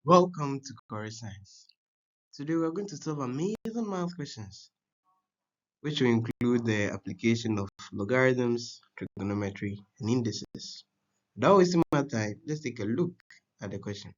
Welcome to Core Science. Today we are going to solve amazing math questions, which will include the application of logarithms, trigonometry, and indices. Without wasting my time, let's take a look at the question.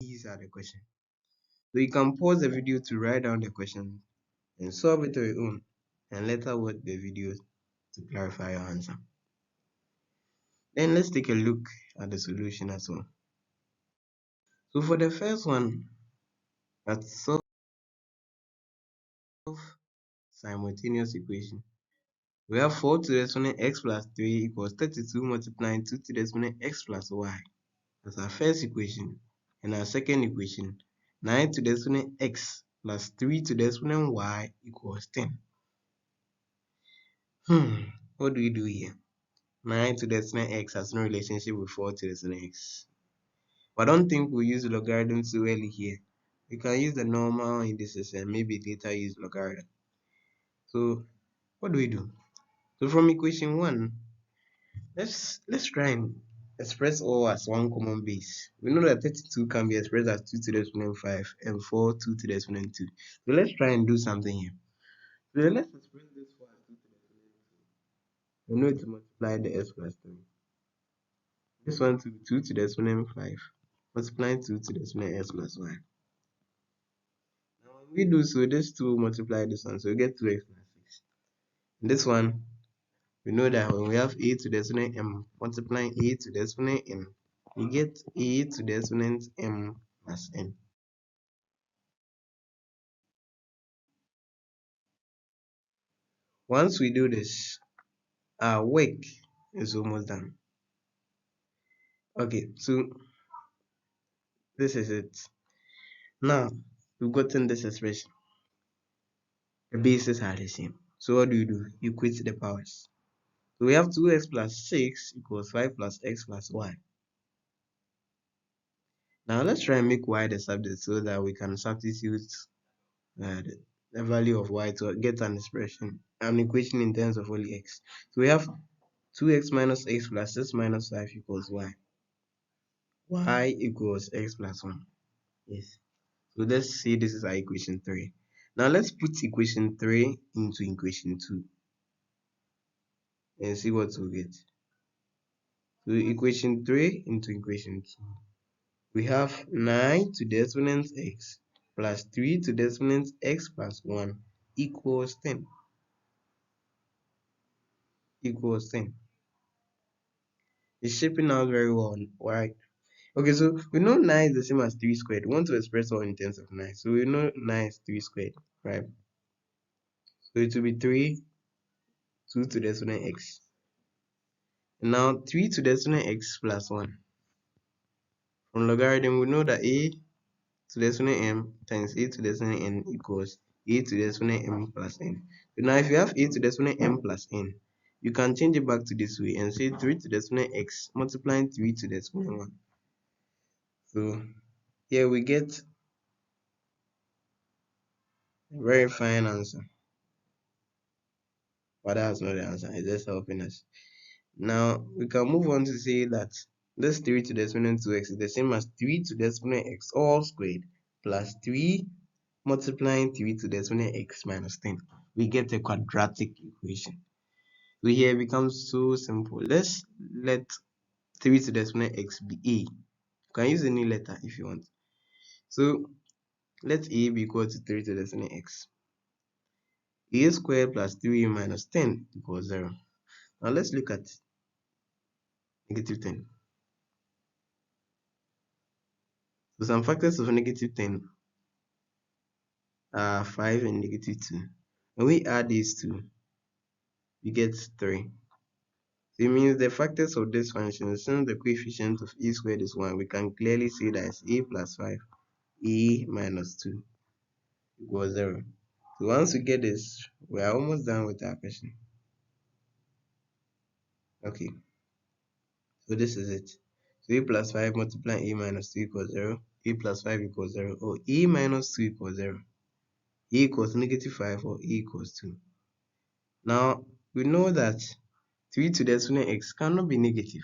These are the questions. So you can pause the video to write down the question and solve it on your own, and later watch the video to clarify your answer. Then let's take a look at the solution as well. So for the first one, let's solve simultaneous equation. We have 4 to the exponent x plus 3 equals 32 multiplying 2 to the exponent x plus y. That's our first equation. And our second equation, 9 to the exponent x plus 3 to the exponent y equals 10. What do we do here? 9 to the exponent x has no relationship with 4 to the exponent x. But I don't think we'll use logarithm too early here. We can use the normal indices and maybe later use logarithm. So what do we do? So from equation 1, let's try and express all as one common base. We know that 32 can be expressed as 2 to the exponent 5 and 4 2 to the exponent 2. So let's try and do something here. So let's express this 4 as 2 to the exponent 2. We know to multiply the x plus 3. This one to be 2 to the exponent 5 multiplying 2 to the exponent x plus y. Now when we do so, this 2 multiply this one, so we get 2x plus 6. And this one, we know that when we have a to the exponent m multiplying a to the exponent n, we get a to the exponent m plus n. Once we do this, our work is almost done. Okay, so this is it. Now, we've gotten this expression. The bases are the same. So what do? You equate the powers. So we have 2x plus 6 equals 5 plus x plus y. Now let's try and make y the subject so that we can substitute the value of y to get an expression, an equation in terms of only x. So we have 2x minus x plus x minus 5 equals y. Y equals x plus 1. Yes. So let's say this is our equation 3. Now let's put equation 3 into equation 2 and see what we'll get. So equation 3 into equation 2. We have 9 to the exponent x plus 3 to the exponent x plus 1 equals 10. Equals 10. It's shaping out very well, right? Okay, so we know 9 is the same as 3 squared. We want to express all in terms of 9. So we know 9 is 3 squared, right? So it will be 3, 2 to the exponent x. And now 3 to the exponent x plus 1. From logarithm, we know that a to the exponent m times a to the exponent n equals a to the exponent m plus n. So now if you have a to the exponent m plus n, you can change it back to this way and say 3 to the exponent x multiplying 3 to the exponent 1. So here we get a very fine answer. But that's not the answer, it's just helping us. Now we can move on to say that this 3 to the exponent 2x is the same as 3 to the exponent x all squared plus 3 multiplying 3 to the exponent x minus 10. We get a quadratic equation. So here it becomes so simple. Let's let 3 to the exponent x be a. You can use any letter if you want. So let a be equal to 3 to the exponent x. A squared plus 3 minus 10 equals 0. Now let's look at negative 10. So some factors of negative 10 are 5 and negative 2. When we add these two, we get 3. So it means the factors of this function, since the coefficient of a squared is 1, we can clearly say that it's a plus 5, a minus 2 equals 0. So once we get this, we are almost done with our question. Okay, so this is it. So a plus 5 multiplying a minus 2 equals 0, a plus 5 equals 0, or a minus 2 equals 0, a equals negative 5, or a equals 2. Now, we know that 3 to the exponent x cannot be negative.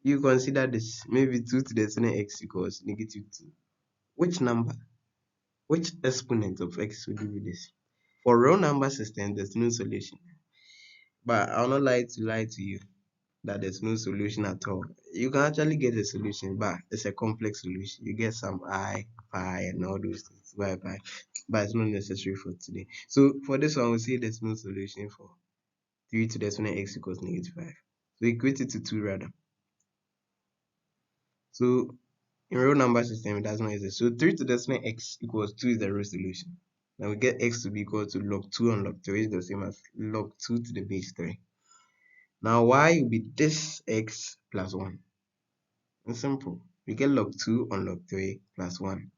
You consider this, maybe 2 to the exponent x equals negative 2. Which number, which exponent of x will give you this? For real number system, there's no solution. But I'll not lie to you that there's no solution at all. You can actually get a solution, but it's a complex solution. You get some I, pi, and all those things, y, pi, but it's not necessary for today. So for this one, we'll say there's no solution for 3 to the exponent x equals negative 5. So equate it to 2 rather. So in real number system, it does not exist. So 3 to the exponent x equals 2 is the real solution. Now we get x to be equal to log 2 on log 3 is the same as log 2 to the base 3. Now y will be this x plus 1. It's simple. We get log 2 on log 3 plus 1,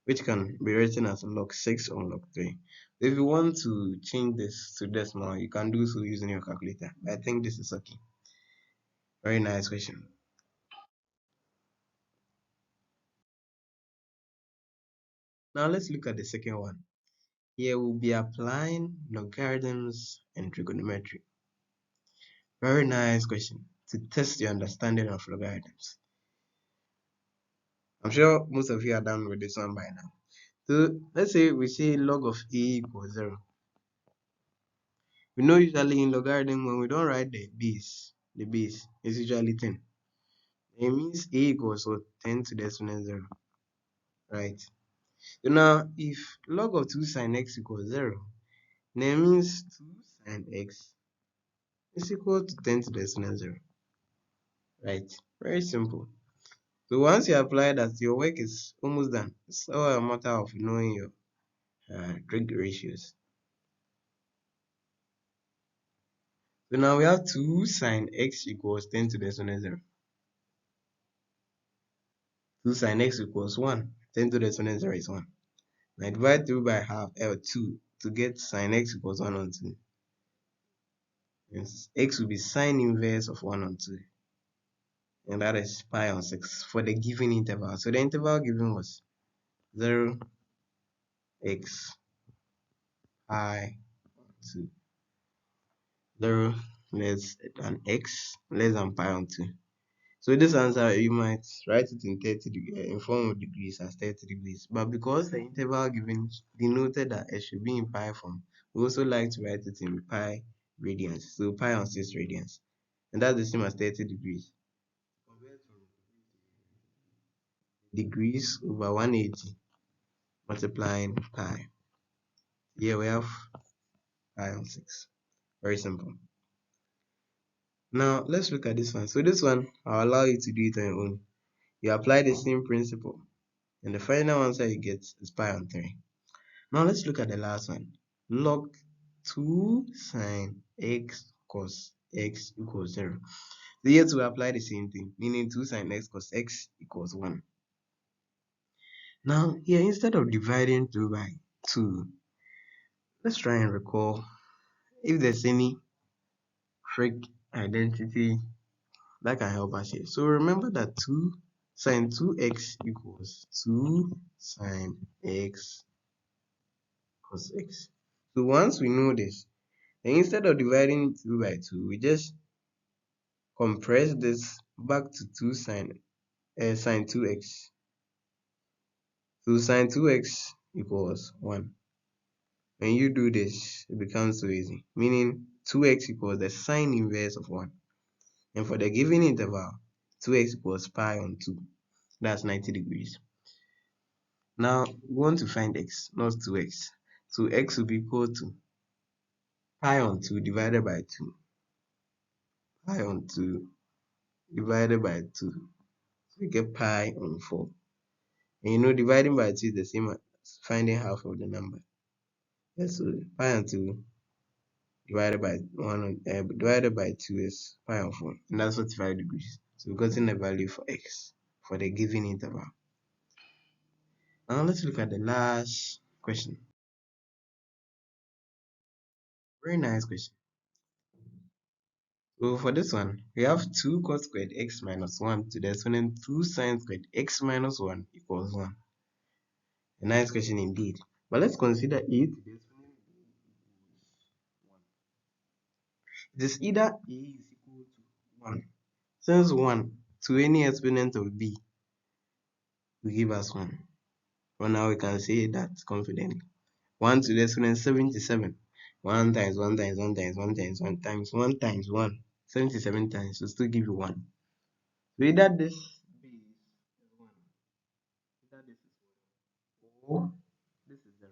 which can be written as log 6 on log 3. If you want to change this to decimal, you can do so using your calculator. I think this is okay. Very nice question. Now let's look at the second one. Here we'll be applying logarithms and trigonometry. Very nice question to test your understanding of logarithms. I'm sure most of you are done with this one by now. So let's say we say log of a equals 0. We know usually in logarithm when we don't write the base is usually 10. It means a equals what? 10 to the exponent 0, right? So now if log of 2 sine x equals 0, then it means 2 sine x is equal to 10 to the exponent 0, right? Very simple. So once you apply that, your work is almost done. It's all a matter of knowing your trig ratios. So now we have 2 sine x equals 10 to the exponent 0. 2 sine x equals 1. 10 to the exponent 0 is 1. Now divide through by half L2 to get sine x equals 1 on 2. Yes, x will be sine inverse of 1 on 2. And that is pi on 6 for the given interval. So the interval given was 0, x, pi, 2. 0 less than x less than pi on 2. So this answer, you might write it in 30 in form of degrees as 30 degrees. But because the interval given denoted that it should be in pi form, we also like to write it in pi radians. So pi on 6 radians. And that's the same as 30 degrees. Degrees over 180 multiplying pi. Here we have pi on 6. Very simple. Now let's look at this one. So this one, I'll allow you to do it on your own. You apply the same principle, and the final answer you get is pi on 3. Now let's look at the last one. Log 2 sine x cos x equals 0. So here to apply the same thing, meaning 2 sine x cos x equals 1. Now here, instead of dividing through by 2, let's try and recall if there's any trig identity that can help us here. So remember that 2 sine 2x equals 2 sine x cos x. So once we know this, then instead of dividing 2 by 2, we just compress this back to 2 sine 2x. So sine 2x equals 1. When you do this, it becomes so easy, meaning 2x equals the sine inverse of 1. And for the given interval, 2x equals pi on 2. That's 90 degrees. Now, we want to find x, not 2x. So x will be equal to pi on 2 divided by 2. Pi on 2 divided by 2. So we get pi on 4. And you know, dividing by 2 is the same as finding half of the number. Yes, so pi on 2 divided by 2 is pi on 4. And that's 45 degrees. So we've gotten a value for x for the given interval. Now let's look at the last question. Very nice question. So for this one, we have 2 cos squared x minus 1 to the exponent 2 sine squared x minus 1 equals 1. A nice question indeed. But let's consider it to the exponent. It is either a is equal to 1. Since 1 to any exponent of b will give us 1. For now, we can say that confidently. 1 to the exponent 77. 1 times 1 times 1 times 1 times 1 times 1 times 1. 77 times will still give you 1. So either this b is 1, either this is 1, or this is 0,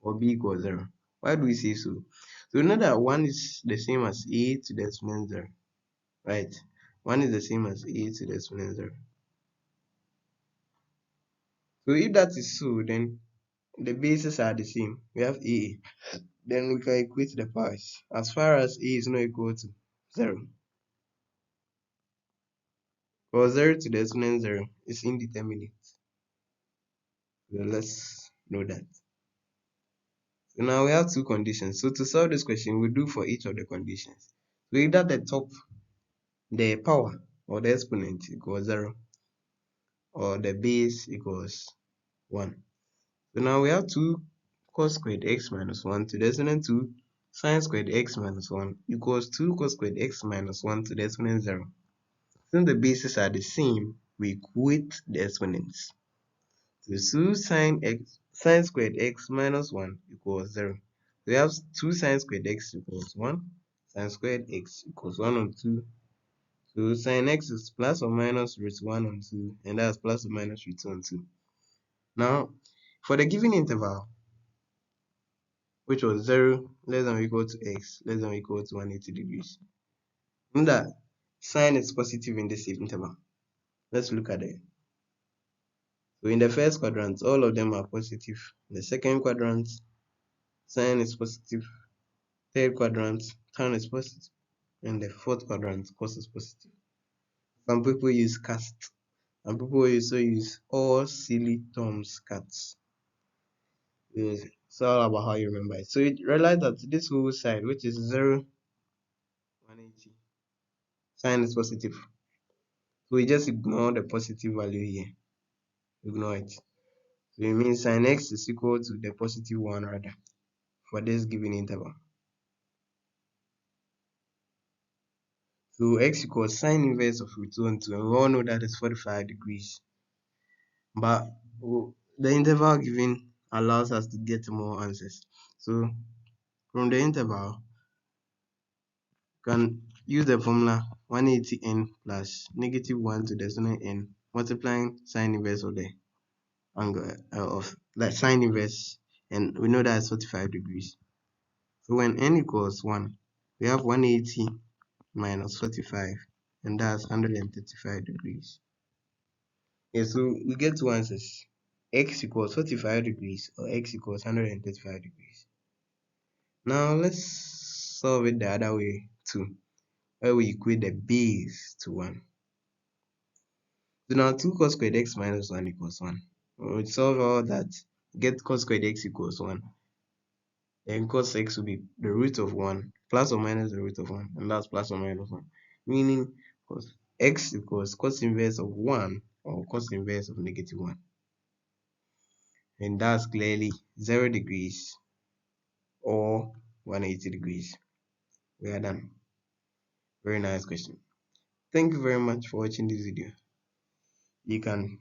or b equals 0. Why do we say so? So we know that 1 is the same as a to the exponent 0, right? 1 is the same as a to the exponent 0. So if that is so, then the bases are the same. We have a. Then we can equate the powers. As far as a is not equal to 0, or 0 to the exponent 0 is indeterminate. So let's know that. So now we have two conditions. So to solve this question, we do for each of the conditions. So either the top, the power or the exponent equals 0, or the base equals 1. So now we have 2 cos squared x minus 1 to the exponent 2 sin squared x minus 1 equals 2 cos squared x minus 1 to the exponent 0. Since the bases are the same, we equate the exponents. So 2 sin squared x minus 1 equals 0. We have 2 sin squared x equals 1. Sin squared x equals 1 on 2. So sin x is plus or minus root 1 on 2, and that's plus or minus root 2 on 2. Now, for the given interval, which was 0 less than or equal to x less than or equal to 180 degrees, know that sine is positive in this interval. Let's look at it. So in the first quadrant, all of them are positive. In the second quadrant, sine is positive. Third quadrant, tan is positive. And the fourth quadrant, cos is positive. Some people use cast. And people also use all silly terms cats. It's all about how you remember it. So you realize that this whole side, which is 0, 180, sine is positive. So we just ignore the positive value here. Ignore it. So it means sin x is equal to the positive 1 rather for this given interval. So x equals sine inverse of root 2 and 2, and we all know that is 45 degrees. But the interval given allows us to get more answers. So from the interval, you can use the formula 180n plus negative 1 to the exponent n multiplying sine inverse of the angle of the sine inverse, and we know that is 45 degrees. So when n equals 1, we have 180 minus 45, and that's 135 degrees. Yeah, so we get two answers. X equals 45 degrees or x equals 135 degrees. Now let's solve it the other way too, where we equate the base to 1. So now 2 cos squared x minus 1 equals 1. When we solve all that, get cos squared x equals 1. Then cos x will be the root of 1 plus or minus the root of 1, and that's plus or minus 1. Meaning cos x equals cos inverse of 1 or cos inverse of negative 1. And that's clearly 0 degrees or 180 degrees. We are done. Very nice question. Thank you very much for watching this video. You can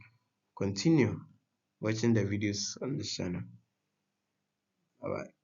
continue watching the videos on this channel. Bye bye.